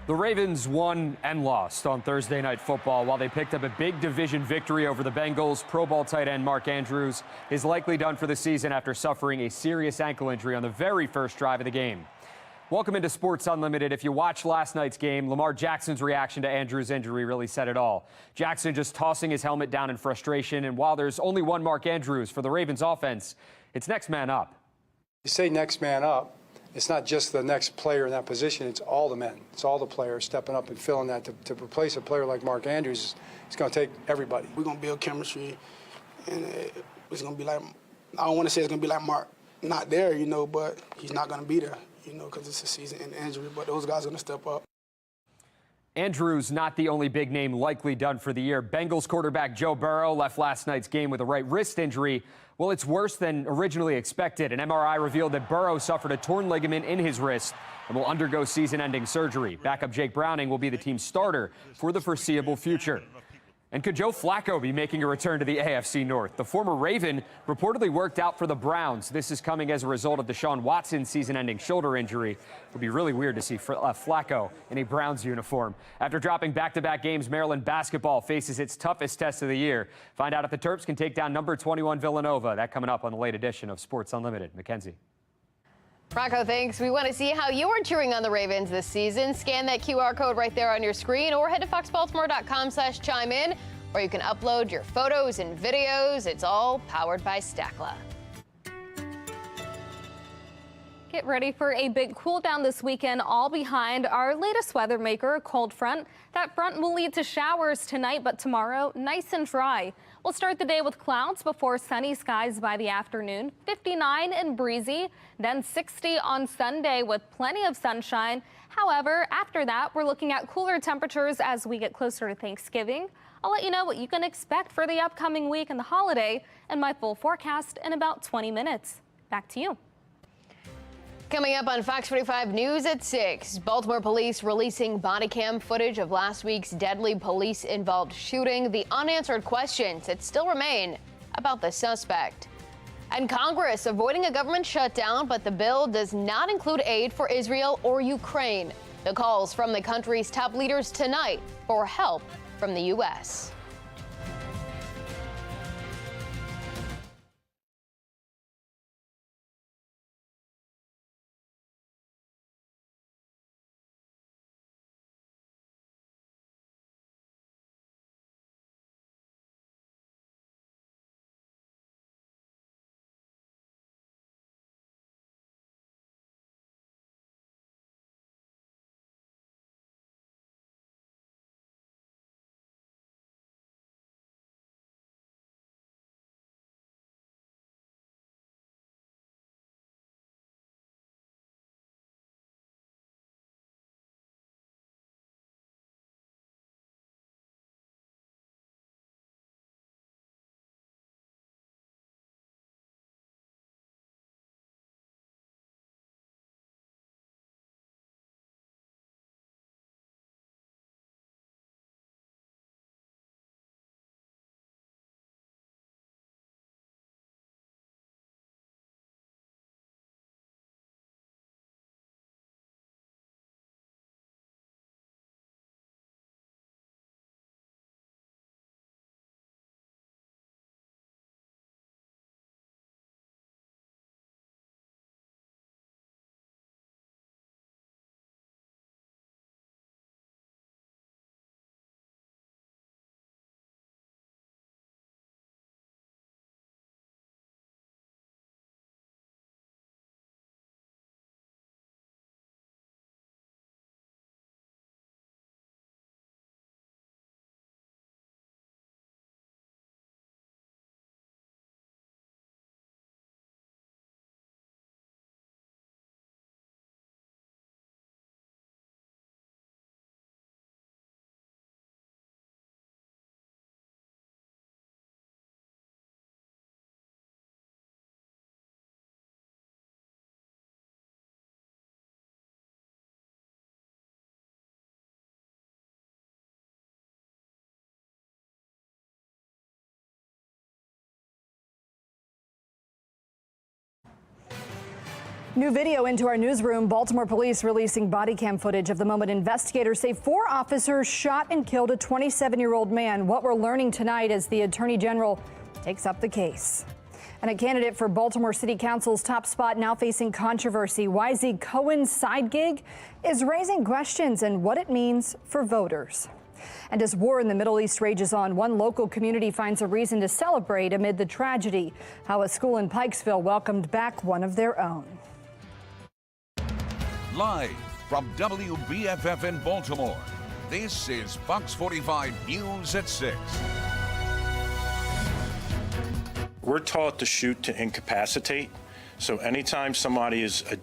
The Ravens won and lost on Thursday Night Football. While they picked up a big division victory over the Bengals, Pro Bowl tight end Mark Andrews is likely done for the season after suffering a serious ankle injury on the very first drive of the game. Welcome into Sports Unlimited. If you watched last night's game, Lamar Jackson's reaction to Andrews' injury really said it all. Jackson just tossing his helmet down in frustration, and while there's only one Mark Andrews for the Ravens offense, it's next man up. You say next man up. It's not just the next player in that position. It's all the men. It's all the players stepping up and filling that. To replace a player like Mark Andrews, it's going to take everybody. We're going to build chemistry, and it's going to be like, I don't want to say it's going to be like Mark not there, but he's not going to be there, because it's a season and injury. But those guys are going to step up. Andrews not the only big name likely done for the year. Bengals quarterback Joe Burrow left last night's game with a right wrist injury. Well, it's worse than originally expected. An MRI revealed that Burrow suffered a torn ligament in his wrist and will undergo season-ending surgery. Backup Jake Browning will be the team's starter for the foreseeable future. And could Joe Flacco be making a return to the AFC North? The former Raven reportedly worked out for the Browns. This is coming as a result of Deshaun Watson's season-ending shoulder injury. It would be really weird to see Flacco in a Browns uniform. After dropping back-to-back games, Maryland basketball faces its toughest test of the year. Find out if the Terps can take down number 21 Villanova. That coming up on the late edition of Sports Unlimited. Mackenzie. Rocco, thanks. We want to see how you are cheering on the Ravens this season. Scan that QR code right there on your screen or head to foxbaltimore.com/chime in, where you can upload your photos and videos. It's all powered by Stackla. Get ready for a big cool down this weekend, all behind our latest weather maker, a cold front. That front will lead to showers tonight, but tomorrow, nice and dry. We'll start the day with clouds before sunny skies by the afternoon, 59 and breezy, then 60 on Sunday with plenty of sunshine. However, after that, we're looking at cooler temperatures as we get closer to Thanksgiving. I'll let you know what you can expect for the upcoming week and the holiday and my full forecast in about 20 minutes. Back to you. Coming up on Fox 45 News at 6, Baltimore police releasing body cam footage of last week's deadly police-involved shooting, the unanswered questions that still remain about the suspect. And Congress avoiding a government shutdown, but the bill does not include aid for Israel or Ukraine. The calls from the country's top leaders tonight for help from the U.S. New video into our newsroom. Baltimore police releasing body cam footage of the moment investigators say 4 officers shot and killed a 27-year-old man. What we're learning tonight as the Attorney General takes up the case. And a candidate for Baltimore City Council's top spot now facing controversy. YZ Cohen's side gig is raising questions and what it means for voters. And as war in the Middle East rages on, one local community finds a reason to celebrate amid the tragedy. How a school in Pikesville welcomed back one of their own. Live from WBFF in Baltimore, this is Fox 45 News at 6. We're taught to shoot to incapacitate. So anytime somebody is a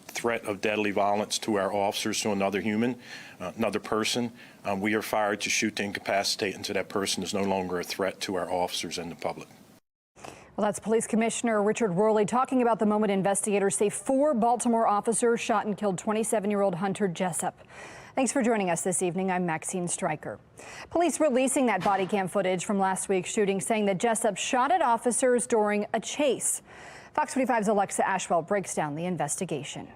threat of deadly violence to our officers, to another human, another person, we are fired to shoot to incapacitate until that person is no longer a threat to our officers and the public. Well, that's Police Commissioner Richard Worley talking about the moment investigators say 4 Baltimore officers shot and killed 27-year-old Hunter Jessup. Thanks for joining us this evening. I'm Maxine Stryker. Police releasing that body cam footage from last week's shooting, saying that Jessup shot at officers during a chase. Fox 45's Alexa Ashwell breaks down the investigation.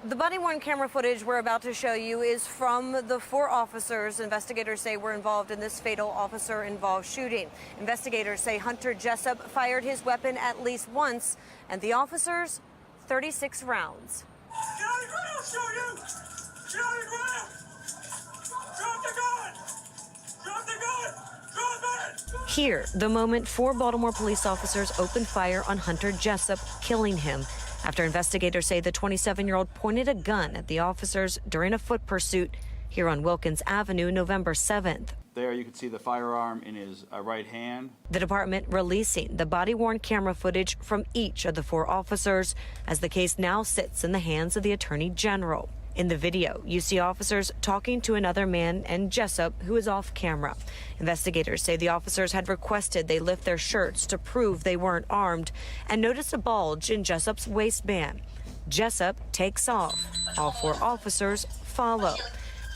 The body-worn camera footage we're about to show you is from the 4 officers investigators say were involved in this fatal officer-involved shooting. Investigators say Hunter Jessup fired his weapon at least once, and the officers 36 rounds. Get on the ground, show you! Get on the ground! Drop the gun! Drop the gun! Drop it! Here, the moment 4 Baltimore police officers opened fire on Hunter Jessup, killing him. After investigators say the 27-year-old pointed a gun at the officers during a foot pursuit here on Wilkins Avenue, November 7th. There you can see the firearm in his right hand. The department releasing the body-worn camera footage from each of the 4 officers as the case now sits in the hands of the Attorney General. In the video, you see officers talking to another man and Jessup, who is off camera. Investigators say the officers had requested they lift their shirts to prove they weren't armed and noticed a bulge in Jessup's waistband. Jessup takes off. All 4 officers follow.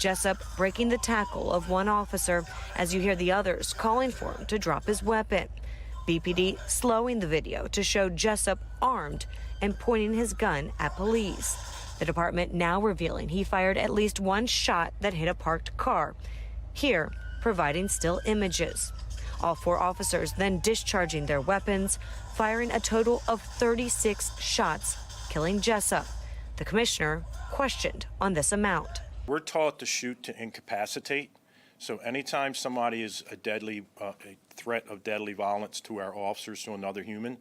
Jessup breaking the tackle of one officer as you hear the others calling for him to drop his weapon. BPD slowing the video to show Jessup armed and pointing his gun at police. The department now revealing he fired at least 1 shot that hit a parked car. Here, providing still images. All 4 officers then discharging their weapons, firing a total of 36 shots, killing Jessup. The commissioner questioned on this amount. We're taught to shoot to incapacitate. So anytime somebody is a threat of deadly violence to our officers, to another human,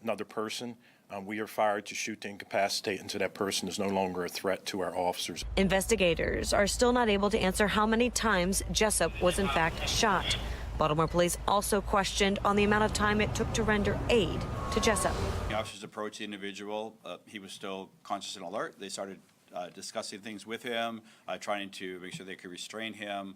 another person, we are fired to shoot to incapacitate until that person is no longer a threat to our officers. Investigators are still not able to answer how many times Jessup was in fact shot. Baltimore police also questioned on the amount of time it took to render aid to Jessup. The officers approached the individual. He was still conscious and alert. They started discussing things with him, trying to make sure they could restrain him.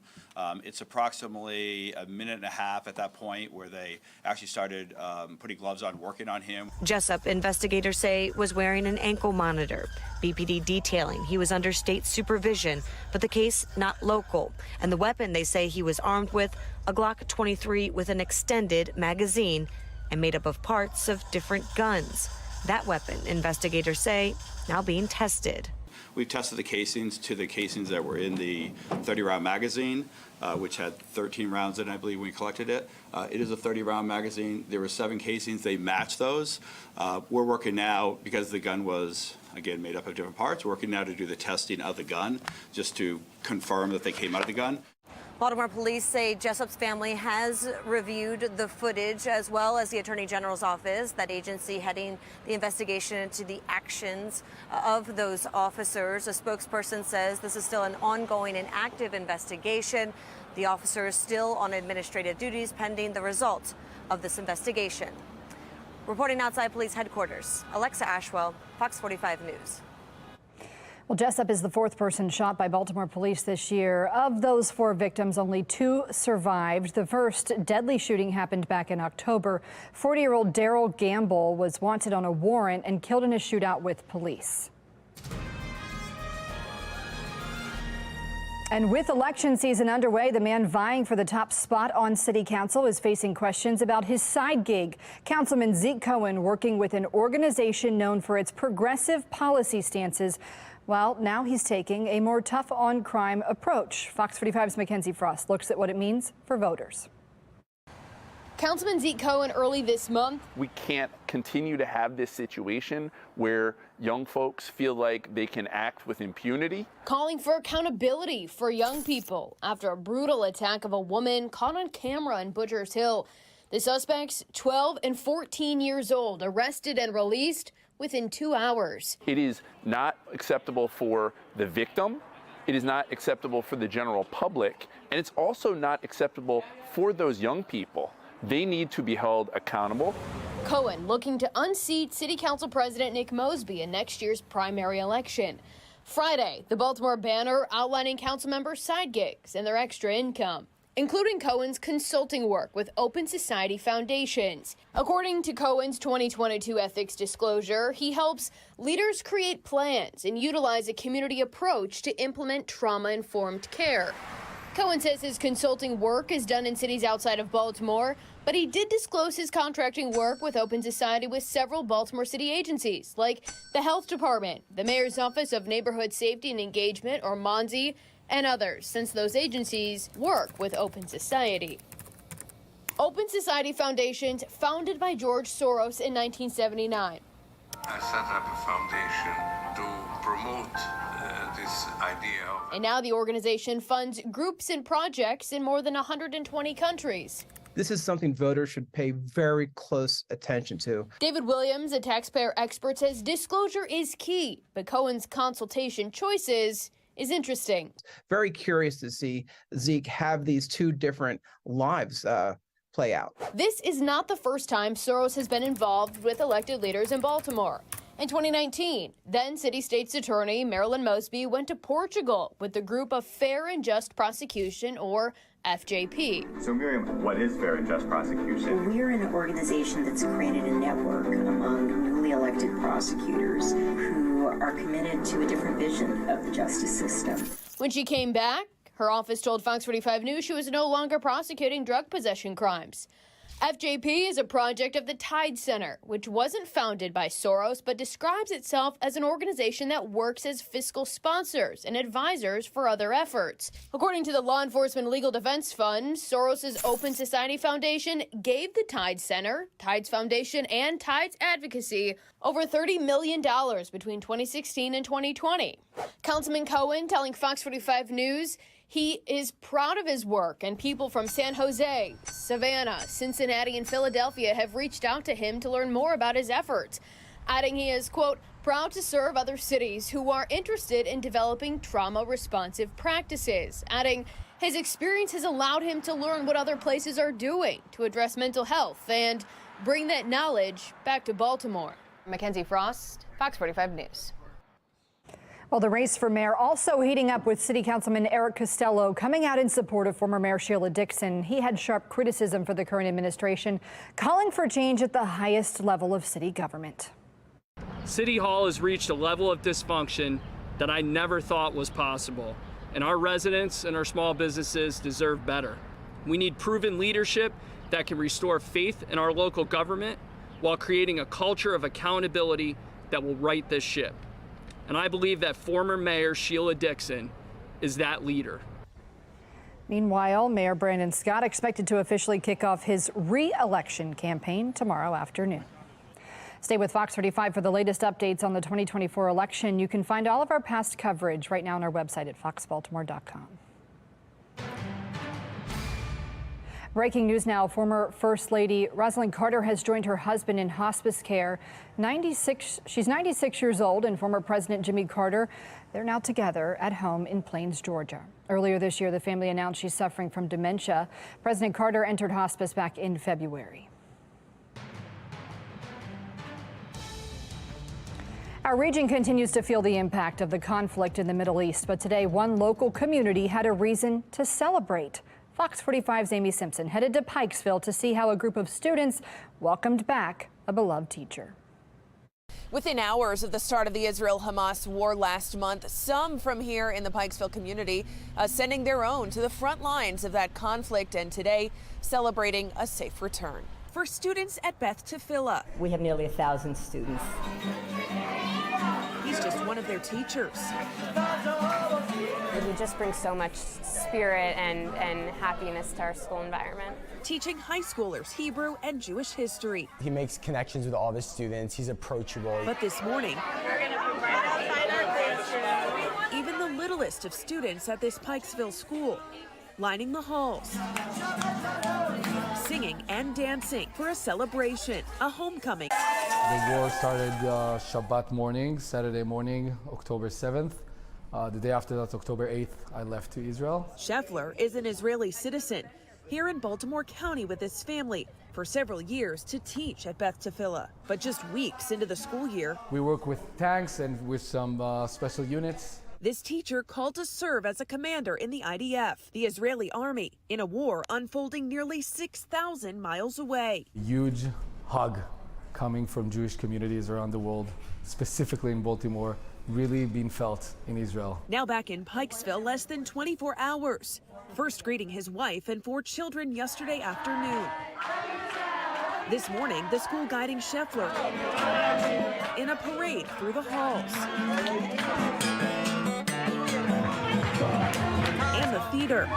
It's approximately a minute and a half at that point where they actually started putting gloves on, working on him. Jessup, investigators say, was wearing an ankle monitor. BPD detailing he was under state supervision, but the case not local. And the weapon they say he was armed with, a Glock 23 with an extended magazine and made up of parts of different guns. That weapon, investigators say, now being tested. We've tested the casings to the casings that were in the 30-round magazine, which had 13 rounds in it, I believe, when we collected it. It is a 30-round magazine. There were 7 casings. They matched those. We're working now, because the gun was, again, made up of different parts, we're working now to do the testing of the gun, just to confirm that they came out of the gun. Baltimore police say Jessup's family has reviewed the footage, as well as the Attorney General's office, that agency heading the investigation into the actions of those officers. A spokesperson says this is still an ongoing and active investigation. The officer is still on administrative duties pending the results of this investigation. Reporting outside police headquarters, Alexa Ashwell, Fox 45 News. Well, Jessup is the 4th person shot by Baltimore police this year. Of those 4 victims, only 2 survived. The first deadly shooting happened back in October. 40-year-old Daryl Gamble was wanted on a warrant and killed in a shootout with police. And with election season underway, the man vying for the top spot on city council is facing questions about his side gig. Councilman Zeke Cohen working with an organization known for its progressive policy stances. Well, now he's taking a more tough on crime approach. Fox 45's Mackenzie Frost looks at what it means for voters. Councilman Zeke Cohen early this month. We can't continue to have this situation where young folks feel like they can act with impunity. Calling for accountability for young people after a brutal attack of a woman caught on camera in Butchers Hill. The suspects, 12 and 14 years old, arrested and released within 2 hours. It is not acceptable for the victim. It is not acceptable for the general public. And it's also not acceptable for those young people. They need to be held accountable. Cohen looking to unseat City Council President Nick Mosby in next year's primary election. Friday, the Baltimore banner outlining council members' side gigs and their extra income, including Cohen's consulting work with Open Society foundations. According to Cohen's 2022 ethics disclosure, he helps leaders create plans and utilize a community approach to implement trauma-informed care. Cohen says his consulting work is done in cities outside of Baltimore, but he did disclose his contracting work with Open Society with several Baltimore city agencies, like the Health Department, the Mayor's Office of Neighborhood Safety and Engagement, or MONSE, and others, since those agencies work with Open Society. Open Society foundations founded by George Soros in 1979. I set up a foundation to promote this idea. And now the organization funds groups and projects in more than 120 countries. This is something voters should pay very close attention to. David Williams, a taxpayer expert, says disclosure is key, but Cohen's consultation choices is interesting. Very curious to see Zeke have these two different lives play out. This is not the first time Soros has been involved with elected leaders in Baltimore. In 2019, then City State's Attorney Marilyn Mosby went to Portugal with the group of Fair and Just Prosecution, or FJP. So Miriam, what is Fair and Just Prosecution? We're an organization that's created a network among newly elected prosecutors who are committed to a different vision of the justice system. When she came back, her office told Fox 45 News she was no longer prosecuting drug possession crimes. FJP is a project of the Tide Center, which wasn't founded by Soros, but describes itself as an organization that works as fiscal sponsors and advisors for other efforts. According to the Law Enforcement Legal Defense Fund, Soros's Open Society Foundation gave the Tide Center, Tides Foundation, and Tides Advocacy over $30 million between 2016 and 2020. Councilman Cohen telling Fox 45 News he is proud of his work, and people from San Jose, Savannah, Cincinnati, and Philadelphia have reached out to him to learn more about his efforts, adding he is, quote, proud to serve other cities who are interested in developing trauma-responsive practices, adding his experience has allowed him to learn what other places are doing to address mental health and bring that knowledge back to Baltimore. Mackenzie Frost, Fox 45 News. Well, the race for mayor also heating up with City Councilman Eric Costello coming out in support of former Mayor Sheila Dixon. He had sharp criticism for the current administration, calling for change at the highest level of city government. City Hall has reached a level of dysfunction that I never thought was possible, and our residents and our small businesses deserve better. We need proven leadership that can restore faith in our local government while creating a culture of accountability that will right this ship. And I believe that former Mayor Sheila Dixon is that leader. Meanwhile, Mayor Brandon Scott expected to officially kick off his re-election campaign tomorrow afternoon. Stay with Fox 35 for the latest updates on the 2024 election. You can find all of our past coverage right now on our website at foxbaltimore.com. Breaking news now, former First Lady Rosalynn Carter has joined her husband in hospice care. She's 96 years old, and former President Jimmy Carter, they're now together at home in Plains, Georgia. Earlier this year, the family announced she's suffering from dementia. President Carter entered hospice back in February. Our region continues to feel the impact of the conflict in the Middle East, but today one local community had a reason to celebrate. Fox 45's Amy Simpson headed to Pikesville to see how a group of students welcomed back a beloved teacher. Within hours of the start of the Israel-Hamas war last month, some from here in the Pikesville community sending their own to the front lines of that conflict, and today celebrating a safe return. For students at Beth Tefillah, we have nearly 1,000 students. He's just one of their teachers. He just brings so much spirit and happiness to our school environment. Teaching high schoolers Hebrew and Jewish history. He makes connections with all the students. He's approachable. But this morning, even the littlest of students at this Pikesville school lining the halls, singing and dancing for a celebration, a homecoming. The war started Shabbat morning, Saturday morning, October 7th. The day after that, October 8th, I left to Israel. Scheffler is an Israeli citizen here in Baltimore County with his family for several years to teach at Beth Tefillah. But just weeks into the school year, we work with tanks and with some special units. This teacher called to serve as a commander in the IDF, the Israeli army, in a war unfolding nearly 6,000 miles away. Huge hug coming from Jewish communities around the world, specifically in Baltimore, really being felt in Israel. Now back in Pikesville, less than 24 hours. First greeting his wife and 4 children yesterday afternoon. This morning, the school guiding Scheffler in a parade through the halls. And the theater.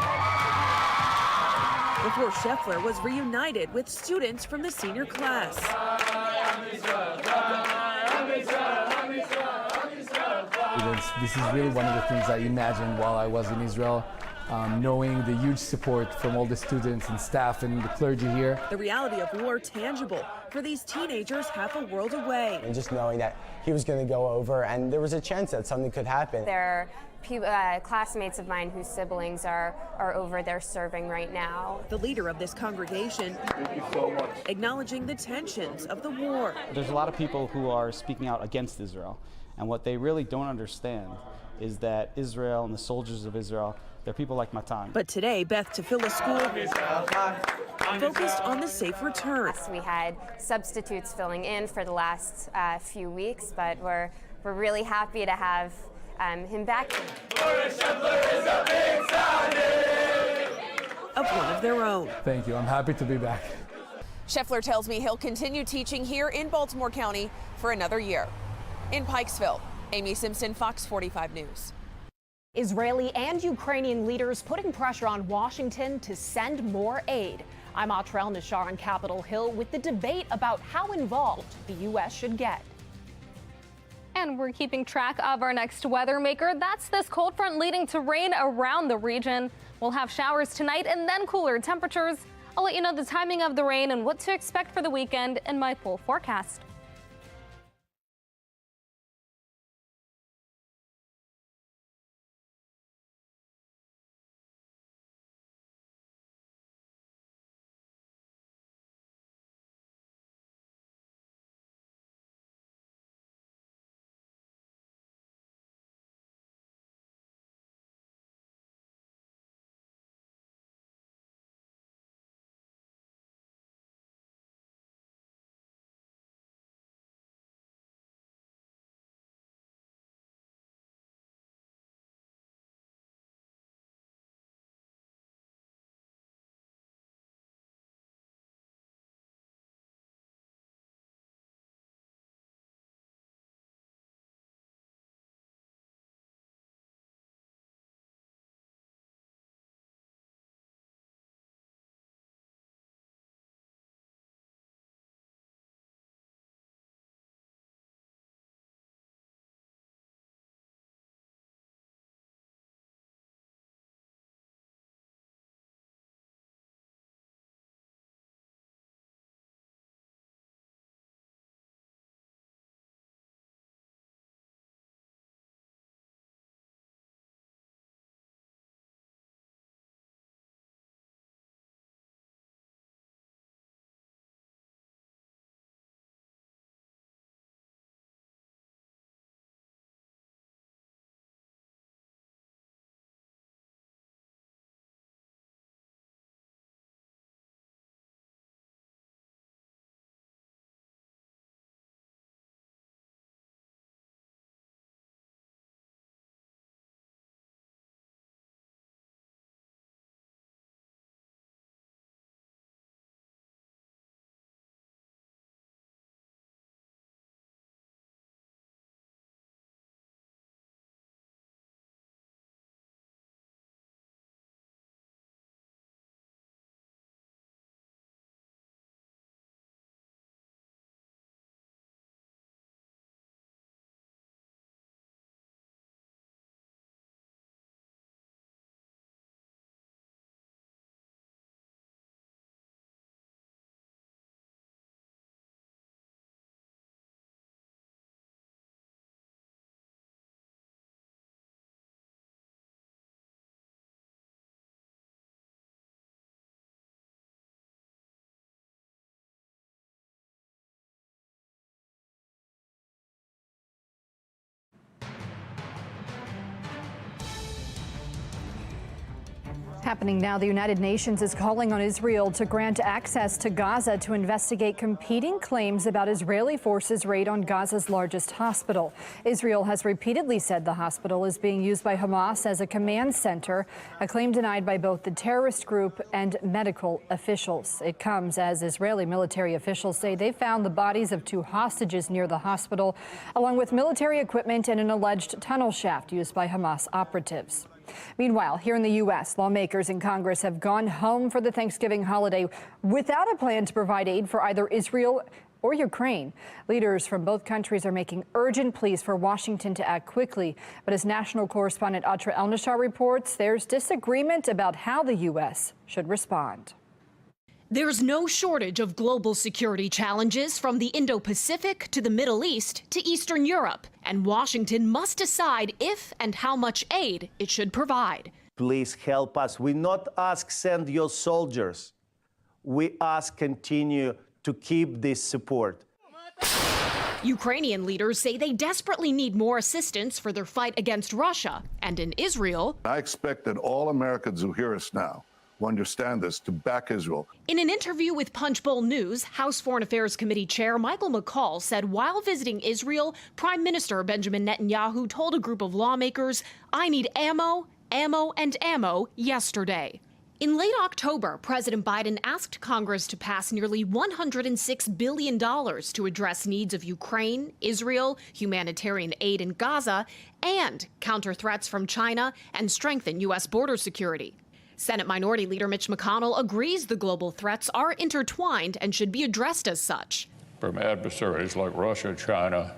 Before Scheffler was reunited with students from the senior class. This is really one of the things I imagined while I was in Israel, knowing the huge support from all the students and staff and the clergy here. The reality of war tangible for these teenagers half a world away. And just knowing that he was going to go over and there was a chance that something could happen. There are classmates of mine whose siblings are over there serving right now. The leader of this congregation acknowledging the tensions of the war. There's a lot of people who are speaking out against Israel, and what they really don't understand is that Israel and the soldiers of Israel, they're people like Matan. But today, Beth Tefillah School focused on the safe return. We had substitutes filling in for the last few weeks, but we're really happy to have him back. Of one of their own. Thank you. I'm happy to be back. Scheffler tells me he'll continue teaching here in Baltimore County for another year. In Pikesville, Amy Simpson, Fox 45 News. Israeli and Ukrainian leaders putting pressure on Washington to send more aid. I'm Atrell Nishar on Capitol Hill with the debate about how involved the U.S. should get. And we're keeping track of our next weather maker. That's this cold front leading to rain around the region. We'll have showers tonight and then cooler temperatures. I'll let you know the timing of the rain and what to expect for the weekend in my full forecast. Happening now, the United Nations is calling on Israel to grant access to Gaza to investigate competing claims about Israeli forces' raid on Gaza's largest hospital. Israel has repeatedly said the hospital is being used by Hamas as a command center, a claim denied by both the terrorist group and medical officials. It comes as Israeli military officials say they found the bodies of 2 hostages near the hospital, along with military equipment and an alleged tunnel shaft used by Hamas operatives. Meanwhile, here in the U.S., lawmakers in Congress have gone home for the Thanksgiving holiday without a plan to provide aid for either Israel or Ukraine. Leaders from both countries are making urgent pleas for Washington to act quickly. But as national correspondent Atra El-Nashar reports, there's disagreement about how the U.S. should respond. There's no shortage of global security challenges from the Indo-Pacific to the Middle East to Eastern Europe, and Washington must decide if and how much aid it should provide. Please help us. We not ask send your soldiers. We ask continue to keep this support. Ukrainian leaders say they desperately need more assistance for their fight against Russia, and in Israel, I expect that all Americans who hear us now understand this, to back Israel. In an interview with Punchbowl News, House Foreign Affairs Committee Chair Michael McCaul said while visiting Israel, Prime Minister Benjamin Netanyahu told a group of lawmakers, "I need ammo, ammo, and ammo yesterday." In late October, President Biden asked Congress to pass nearly $106 billion to address needs of Ukraine, Israel, humanitarian aid in Gaza, and counter threats from China and strengthen U.S. border security. Senate Minority Leader Mitch McConnell agrees the global threats are intertwined and should be addressed as such. From adversaries like Russia, China,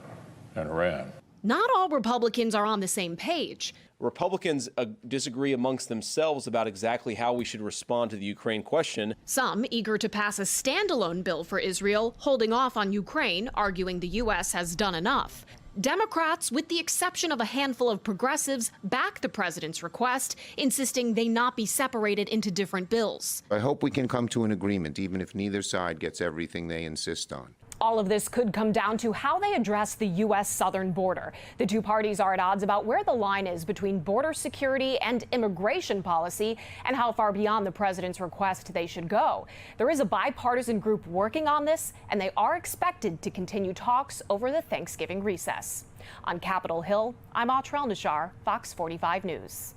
and Iran. Not all Republicans are on the same page. Republicans disagree amongst themselves about exactly how we should respond to the Ukraine question. Some eager to pass a standalone bill for Israel, holding off on Ukraine, arguing the U.S. has done enough. Democrats, with the exception of a handful of progressives, back the president's request, insisting they not be separated into different bills. I hope we can come to an agreement, even if neither side gets everything they insist on. All of this could come down to how they address the U.S. southern border. The two parties are at odds about where the line is between border security and immigration policy and how far beyond the president's request they should go. There is a bipartisan group working on this, and they are expected to continue talks over the Thanksgiving recess. On Capitol Hill, I'm Atra El-Nashar, Fox 45 News.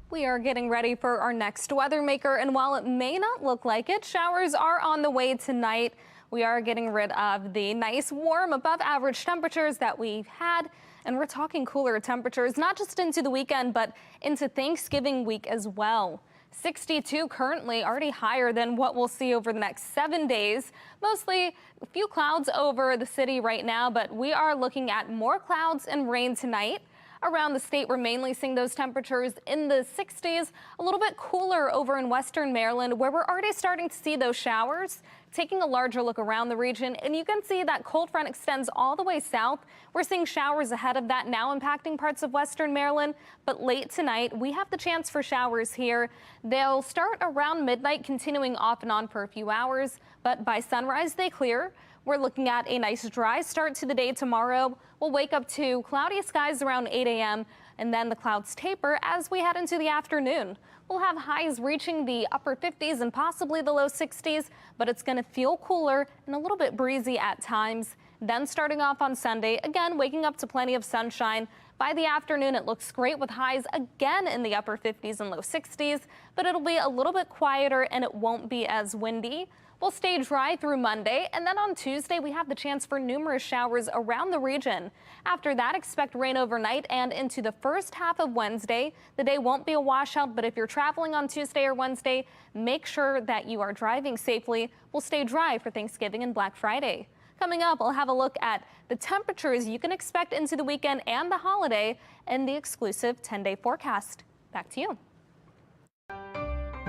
We are getting ready for our next weather maker, and while it may not look like it, showers are on the way tonight. We are getting rid of the nice, warm, above average temperatures that we've had, and we're talking cooler temperatures, not just into the weekend, but into Thanksgiving week as well. 62 currently, already higher than what we'll see over the next 7 days. Mostly a few clouds over the city right now, but we are looking at more clouds and rain tonight. Around the state, we're mainly seeing those temperatures in the 60s, a little bit cooler over in western Maryland, where we're already starting to see those showers. Taking a larger look around the region, and you can see that cold front extends all the way south. We're seeing showers ahead of that now impacting parts of western Maryland, but late tonight, we have the chance for showers here. They'll start around midnight, continuing off and on for a few hours, but by sunrise, they clear. We're looking at a nice dry start to the day tomorrow. We'll wake up to cloudy skies around 8 a.m. and then the clouds taper as we head into the afternoon. We'll have highs reaching the upper 50s and possibly the low 60s, but it's going to feel cooler and a little bit breezy at times. Then starting off on Sunday, again, waking up to plenty of sunshine. By the afternoon, it looks great with highs again in the upper 50s and low 60s, but it'll be a little bit quieter and it won't be as windy. We'll stay dry through Monday, and then on Tuesday, we have the chance for numerous showers around the region. After that, expect rain overnight and into the first half of Wednesday. The day won't be a washout, but if you're traveling on Tuesday or Wednesday, make sure that you are driving safely. We'll stay dry for Thanksgiving and Black Friday. Coming up, we'll have a look at the temperatures you can expect into the weekend and the holiday in the exclusive 10-day forecast. Back to you.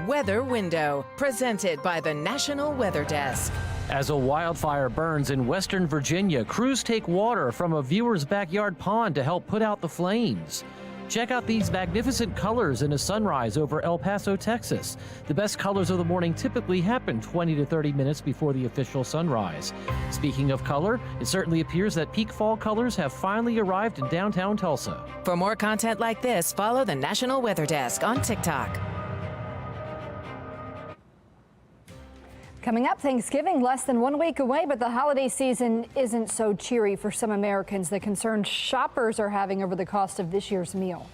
Weather Window, presented by the National Weather Desk. As a wildfire burns in Western Virginia, crews take water from a viewer's backyard pond to help put out the flames. Check out these magnificent colors in a sunrise over El Paso, Texas. The best colors of the morning typically happen 20 to 30 minutes before the official sunrise. Speaking of color, it certainly appears that peak fall colors have finally arrived in downtown Tulsa. For more content like this, follow the National Weather Desk on TikTok. Coming up, Thanksgiving less than 1 week away, but the holiday season isn't so cheery for some Americans. The concern shoppers are having over the cost of this year's meal.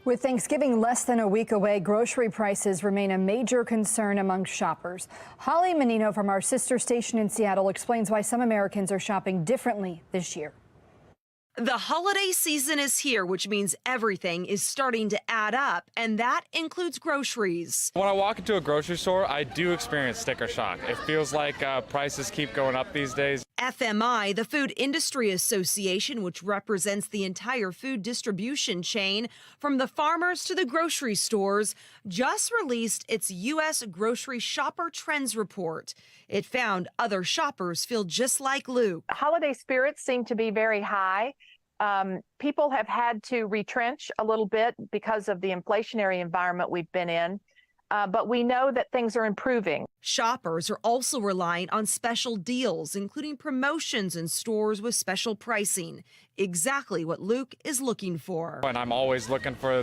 With Thanksgiving less than a week away, grocery prices remain a major concern among shoppers. Holly Menino from our sister station in Seattle explains why some Americans are shopping differently this year. The holiday season is here, which means everything is starting to add up, and that includes groceries. When I walk into a grocery store, I do experience sticker shock. It feels like prices keep going up these days. FMI, the Food Industry Association, which represents the entire food distribution chain from the farmers to the grocery stores, just released its U.S. Grocery Shopper Trends Report. It found other shoppers feel just like Luke. Holiday spirits seem to be very high. People have had to retrench a little bit because of the inflationary environment we've been in. But we know that things are improving. Shoppers are also relying on special deals, including promotions in stores with special pricing. Exactly what Luke is looking for. And I'm always looking for the